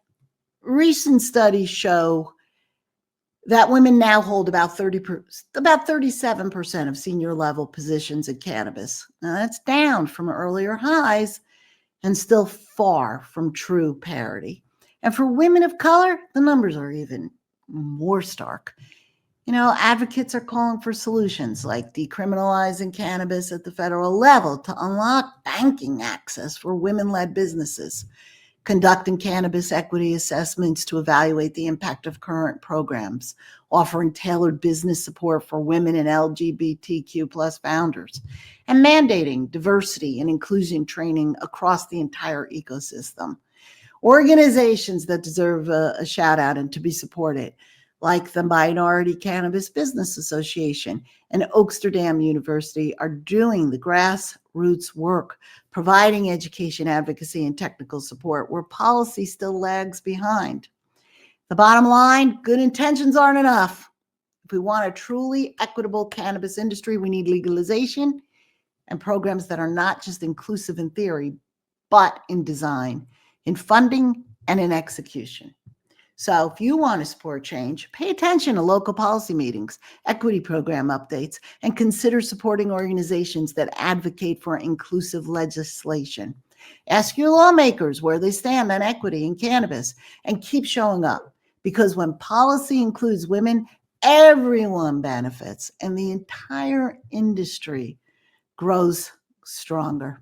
recent studies show that women now hold about 37% of senior level positions in cannabis. Now that's down from earlier highs and still far from true parity. And for women of color, the numbers are even more stark. You know, advocates are calling for solutions like decriminalizing cannabis at the federal level to unlock banking access for women-led businesses, conducting cannabis equity assessments to evaluate the impact of current programs, offering tailored business support for women and LGBTQ plus founders, and mandating diversity and inclusion training across the entire ecosystem. Organizations that deserve a shout out and to be supported, like the Minority Cannabis Business Association and Oaksterdam University, are doing the grassroots work, providing education, advocacy, and technical support where policy still lags behind. The bottom line, good intentions aren't enough. If we want a truly equitable cannabis industry, we need legalization and programs that are not just inclusive in theory, but in design, in funding, and in execution. So if you want to support change, pay attention to local policy meetings, equity program updates, and consider supporting organizations that advocate for inclusive legislation. Ask your lawmakers where they stand on equity in cannabis and keep showing up, because when policy includes women, everyone benefits and the entire industry grows stronger.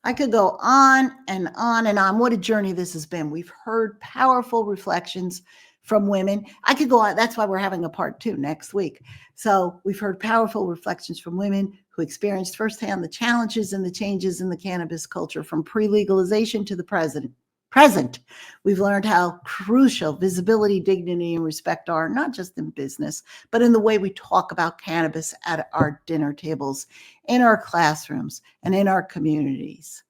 I could go on and on and on. What a journey this has been. We've heard powerful reflections from women. I could go on. That's why we're having a part 2 next week. So we've heard powerful reflections from women who experienced firsthand the challenges and the changes in the cannabis culture from pre-legalization to the present. present. We've learned how crucial visibility, dignity, and respect are, not just in business, but in the way we talk about cannabis at our dinner tables, in our classrooms, and in our communities.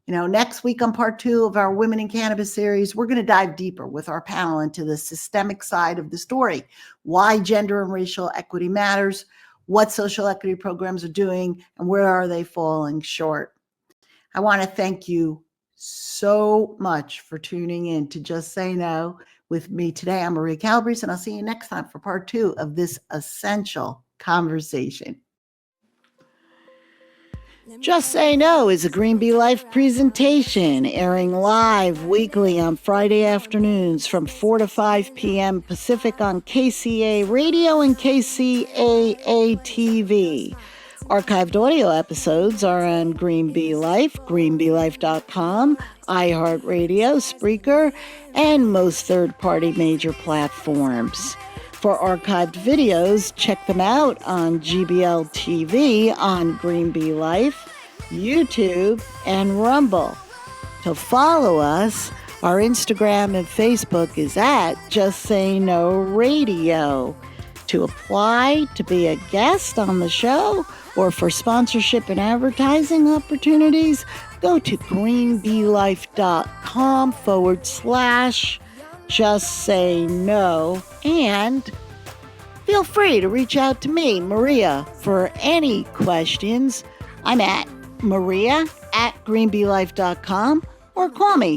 Next week on part 2 of our Women in Cannabis series, we're going to dive deeper with our panel into the systemic side of the story, why gender and racial equity matters, what social equity programs are doing, and where are they falling short. I want to thank you so much for tuning in to Just Say No with me today. I'm Maria Calabrese, and I'll see you next time for part 2 of this essential conversation. Just Say No is a Green Bee Life presentation airing live weekly on Friday afternoons from 4 to 5 p.m. Pacific on KCA Radio and KCAA TV. Archived audio episodes are on Green Bee Life, greenbeelife.com, iHeartRadio, Spreaker, and most third-party major platforms. For archived videos, check them out on GBL TV, on Green Bee Life, YouTube, and Rumble. To follow us, our Instagram and Facebook is at Just Say No Radio. To apply to be a guest on the show or for sponsorship and advertising opportunities, go to greenbeelife.com/Just Say No, and feel free to reach out to me, Maria, for any questions. I'm at Maria@greenbeelife.com, or call me